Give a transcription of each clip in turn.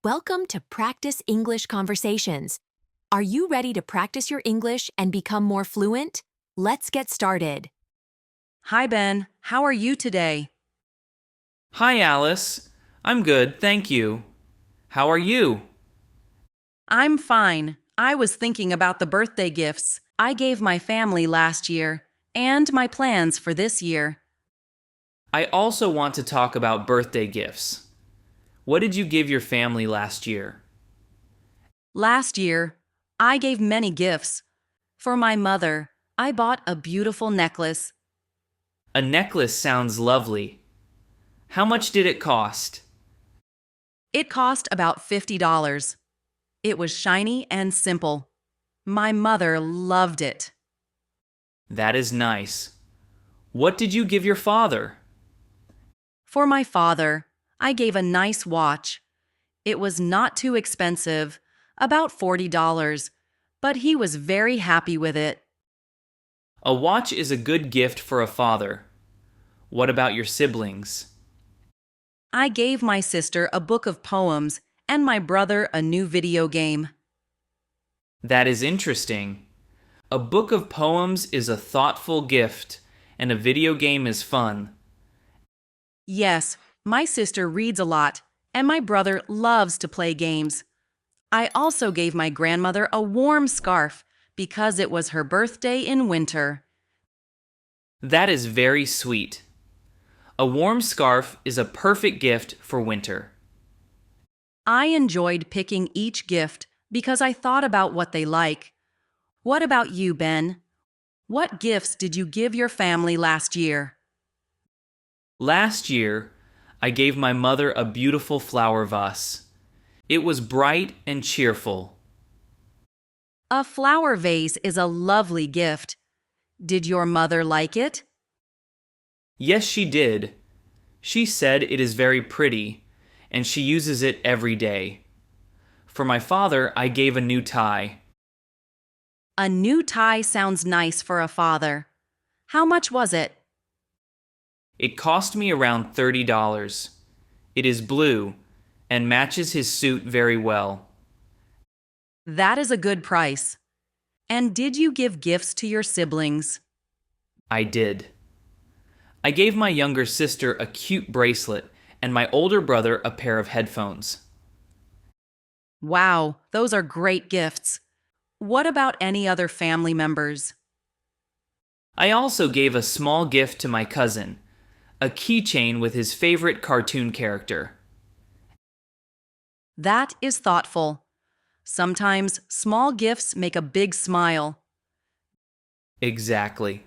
Welcome to Practice English Conversations. Are you ready to practice your English and become more fluent? Let's get started. Hi, Ben. How are you today? Hi, Alice. I'm good, thank you. How are you? I'm fine. I was thinking about the birthday gifts I gave my family last year and my plans for this year. I also want to talk about birthday gifts. What did you give your family last year? Last year, I gave many gifts. For my mother, I bought a beautiful necklace. A necklace sounds lovely. How much did it cost? It cost about $50. It was shiny and simple. My mother loved it. That is nice. What did you give your father? For my father, I gave a nice watch. It was not too expensive, about $40, but he was very happy with it. A watch is a good gift for a father. What about your siblings? I gave my sister a book of poems and my brother a new video game. That is interesting. A book of poems is a thoughtful gift, and a video game is fun. Yes, my sister reads a lot, and my brother loves to play games. I also gave my grandmother a warm scarf because it was her birthday in winter. That is very sweet. A warm scarf is a perfect gift for winter. I enjoyed picking each gift because I thought about what they like. What about you, Ben? What gifts did you give your family last year? Last year, I gave my mother a beautiful flower vase. It was bright and cheerful. A flower vase is a lovely gift. Did your mother like it? Yes, she did. She said it is very pretty, and she uses it every day. For my father, I gave a new tie. A new tie sounds nice for a father. How much was it? It cost me around $30. It is blue and matches his suit very well. That is a good price. And did you give gifts to your siblings? I did. I gave my younger sister a cute bracelet and my older brother a pair of headphones. Wow, those are great gifts. What about any other family members? I also gave a small gift to my cousin, a keychain with his favorite cartoon character. That is thoughtful. Sometimes small gifts make a big smile. Exactly.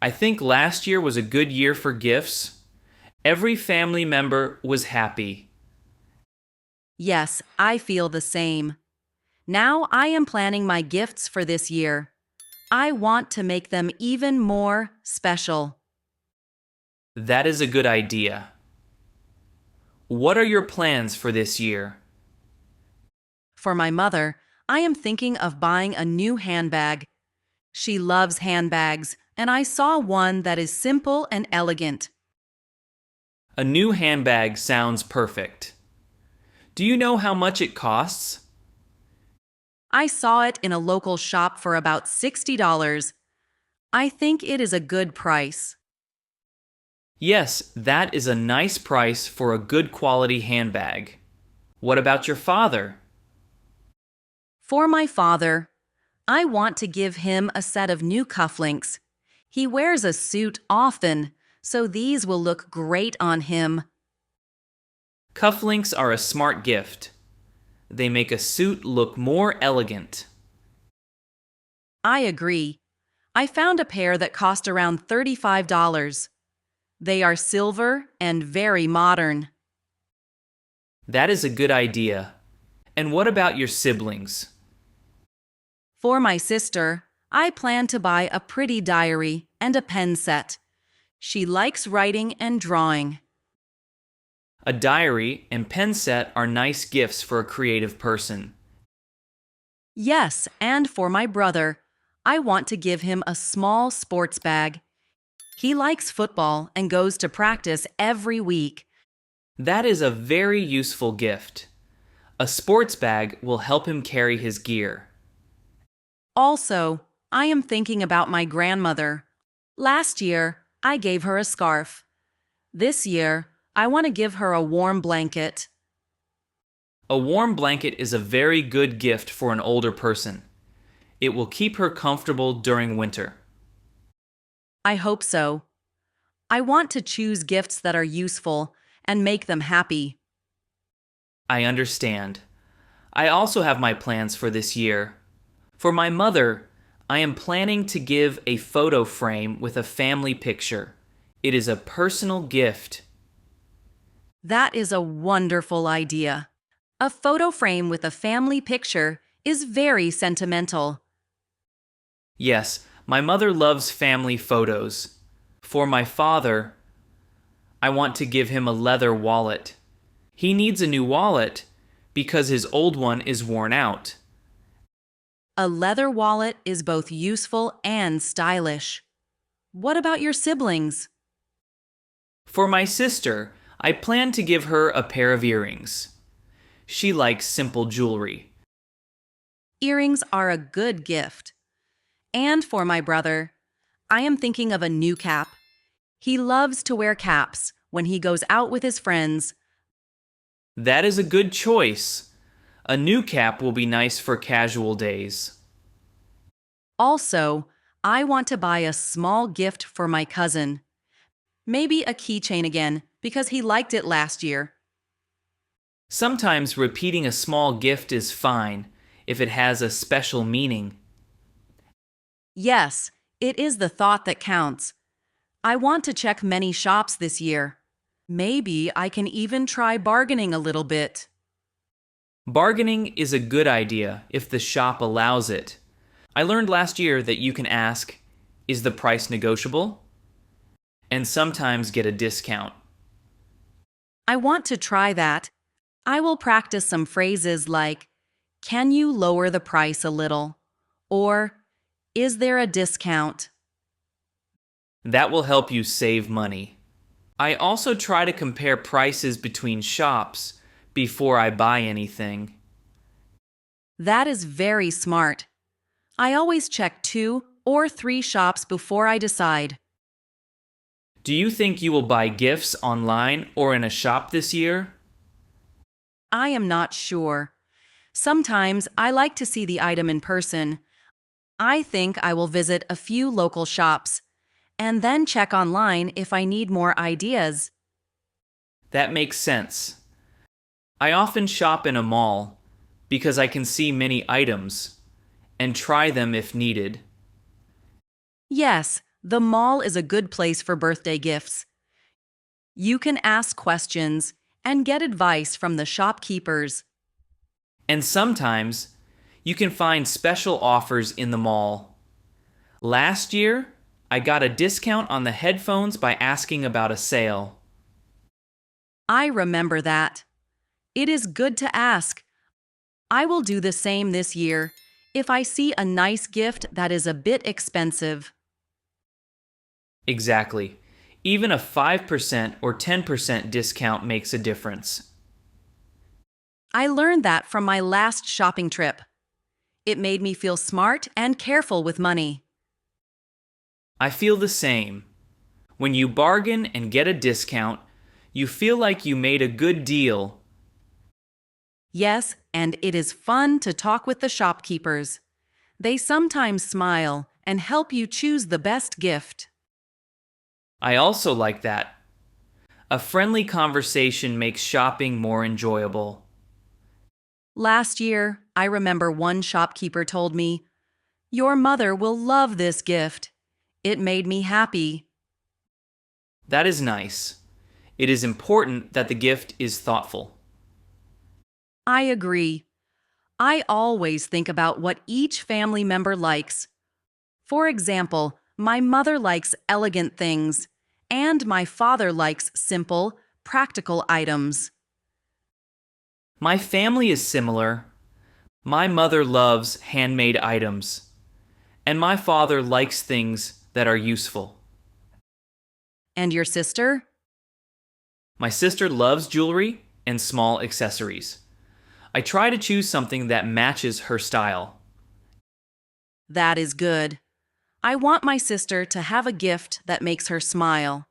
I think last year was a good year for gifts. Every family member was happy. Yes, I feel the same. Now I am planning my gifts for this year. I want to make them even more special. That is a good idea. What are your plans for this year? For my mother, I am thinking of buying a new handbag. She loves handbags, and I saw one that is simple and elegant. A new handbag sounds perfect. Do you know how much it costs? I saw it in a local shop for about $60. I think it is a good price. Yes, that is a nice price for a good quality handbag. What about your father? For my father, I want to give him a set of new cufflinks. He wears a suit often, so these will look great on him. Cufflinks are a smart gift. They make a suit look more elegant. I agree. I found a pair that cost around $35. They are silver and very modern. That is a good idea. And what about your siblings? For my sister, I plan to buy a pretty diary and a pen set. She likes writing and drawing. A diary and pen set are nice gifts for a creative person. Yes, and for my brother, I want to give him a small sports bag. He likes football and goes to practice every week. That is a very useful gift. A sports bag will help him carry his gear. Also, I am thinking about my grandmother. Last year, I gave her a scarf. This year, I want to give her a warm blanket. A warm blanket is a very good gift for an older person. It will keep her comfortable during winter. I hope so. I want to choose gifts that are useful and make them happy. I understand. I also have my plans for this year. For my mother, I am planning to give a photo frame with a family picture. It is a personal gift. That is a wonderful idea. A photo frame with a family picture is very sentimental. Yes, my mother loves family photos. For my father, I want to give him a leather wallet. He needs a new wallet because his old one is worn out. A leather wallet is both useful and stylish. What about your siblings? For my sister, I plan to give her a pair of earrings. She likes simple jewelry. Earrings are a good gift. And for my brother, I am thinking of a new cap. He loves to wear caps when he goes out with his friends. That is a good choice. A new cap will be nice for casual days. Also, I want to buy a small gift for my cousin. Maybe a keychain again, because he liked it last year. Sometimes repeating a small gift is fine if it has a special meaning. Yes, it is the thought that counts. I want to check many shops this year. Maybe I can even try bargaining a little bit. Bargaining is a good idea if the shop allows it. I learned last year that you can ask, "Is the price negotiable?" and sometimes get a discount. I want to try that. I will practice some phrases like, "Can you lower the price a little?" or "Is there a discount?" That will help you save money. I also try to compare prices between shops before I buy anything. That is very smart. I always check 2 or 3 shops before I decide. Do you think you will buy gifts online or in a shop this year? I am not sure. Sometimes I like to see the item in person. I think I will visit a few local shops and then check online if I need more ideas. That makes sense. I often shop in a mall because I can see many items and try them if needed. Yes, the mall is a good place for birthday gifts. You can ask questions and get advice from the shopkeepers. And sometimes you can find special offers in the mall. Last year, I got a discount on the headphones by asking about a sale. I remember that. It is good to ask. I will do the same this year if I see a nice gift that is a bit expensive. Exactly. Even a 5% or 10% discount makes a difference. I learned that from my last shopping trip. It made me feel smart and careful with money. I feel the same. When you bargain and get a discount, you feel like you made a good deal. Yes, and it is fun to talk with the shopkeepers. They sometimes smile and help you choose the best gift. I also like that. A friendly conversation makes shopping more enjoyable. Last year, I remember one shopkeeper told me, "Your mother will love this gift." It made me happy. That is nice. It is important that the gift is thoughtful. I agree. I always think about what each family member likes. For example, my mother likes elegant things, and my father likes simple, practical items. My family is similar. My mother loves handmade items, and my father likes things that are useful. And your sister? My sister loves jewelry and small accessories. I try to choose something that matches her style. That is good. I want my sister to have a gift that makes her smile.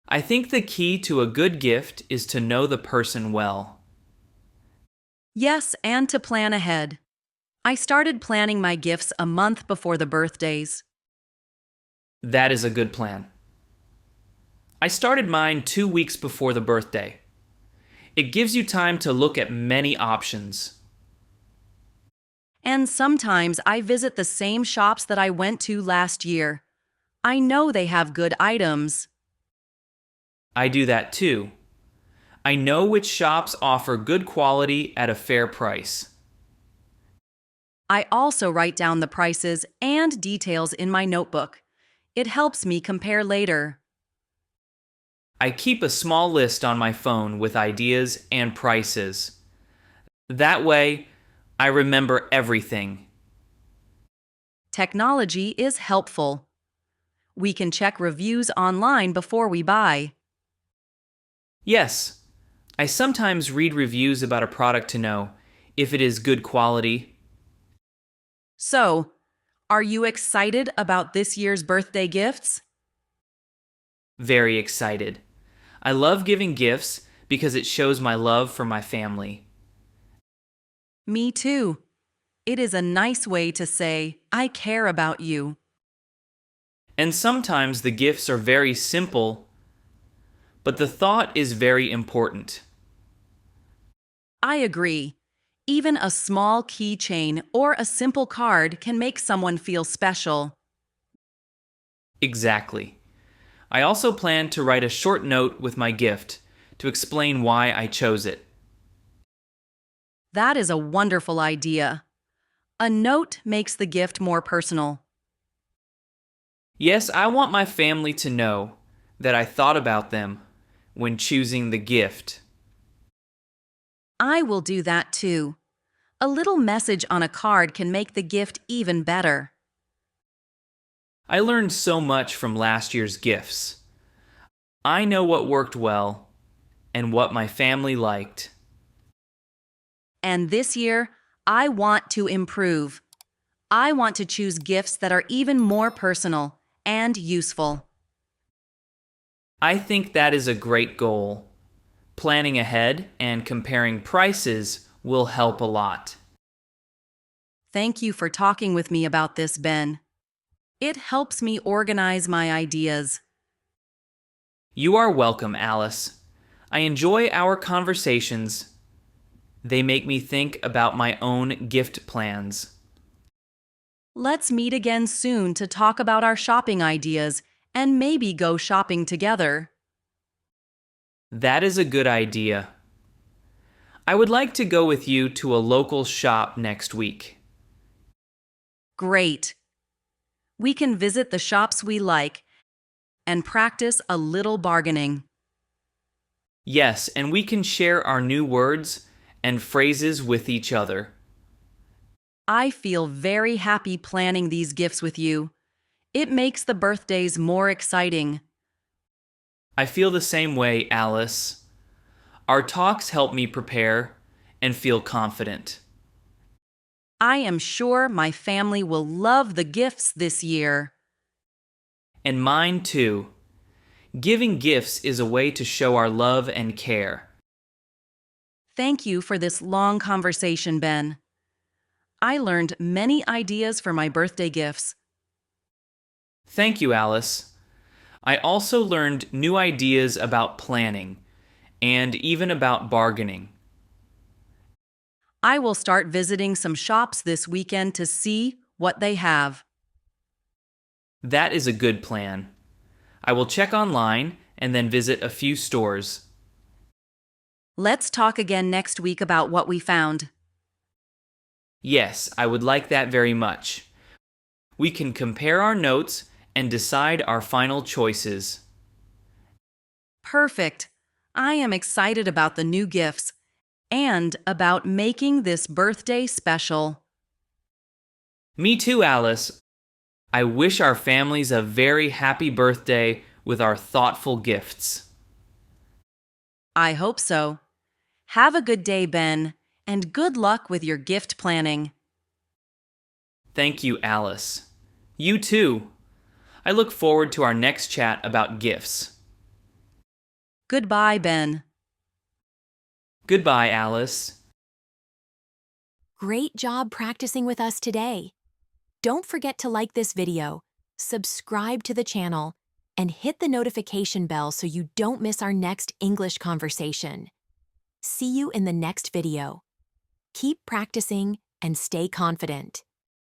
I think the key to a good gift is to know the person well. Yes, and to plan ahead. I started planning my gifts a month before the birthdays. That is a good plan. I started mine 2 weeks before the birthday. It gives you time to look at many options. And sometimes I visit the same shops that I went to last year. I know they have good items. I do that too. I know which shops offer good quality at a fair price. I also write down the prices and details in my notebook. It helps me compare later. I keep a small list on my phone with ideas and prices. That way, I remember everything. Technology is helpful. We can check reviews online before we buy. Yes, I sometimes read reviews about a product to know if it is good quality. So, are you excited about this year's birthday gifts? Very excited. I love giving gifts because it shows my love for my family. Me too. It is a nice way to say, I care about you. And sometimes the gifts are very simple, but the thought is very important. I agree. Even a small keychain or a simple card can make someone feel special. Exactly. I also plan to write a short note with my gift to explain why I chose it. That is a wonderful idea. A note makes the gift more personal. Yes, I want my family to know that I thought about them when choosing the gift. I will do that too. A little message on a card can make the gift even better. I learned so much from last year's gifts. I know what worked well and what my family liked. And this year, I want to improve. I want to choose gifts that are even more personal and useful. I think that is a great goal. Planning ahead and comparing prices will help a lot. Thank you for talking with me about this, Ben. It helps me organize my ideas. You are welcome, Alice. I enjoy our conversations. They make me think about my own gift plans. Let's meet again soon to talk about our shopping ideas and maybe go shopping together. That is a good idea. I would like to go with you to a local shop next week. Great. We can visit the shops we like and practice a little bargaining. Yes, and we can share our new words and phrases with each other. I feel very happy planning these gifts with you. It makes the birthdays more exciting. I feel the same way, Alice. Our talks help me prepare and feel confident. I am sure my family will love the gifts this year. And mine too. Giving gifts is a way to show our love and care. Thank you for this long conversation, Ben. I learned many ideas for my birthday gifts. Thank you, Alice. I also learned new ideas about planning and even about bargaining. I will start visiting some shops this weekend to see what they have. That is a good plan. I will check online and then visit a few stores. Let's talk again next week about what we found. Yes, I would like that very much. We can compare our notes and decide our final choices. Perfect. I am excited about the new gifts and about making this birthday special. Me too, Alice. I wish our families a very happy birthday with our thoughtful gifts. I hope so. Have a good day, Ben, and good luck with your gift planning. Thank you, Alice. You too. I look forward to our next chat about gifts. Goodbye, Ben. Goodbye, Alice. Great job practicing with us today. Don't forget to like this video, subscribe to the channel, and hit the notification bell so you don't miss our next English conversation. See you in the next video. Keep practicing and stay confident.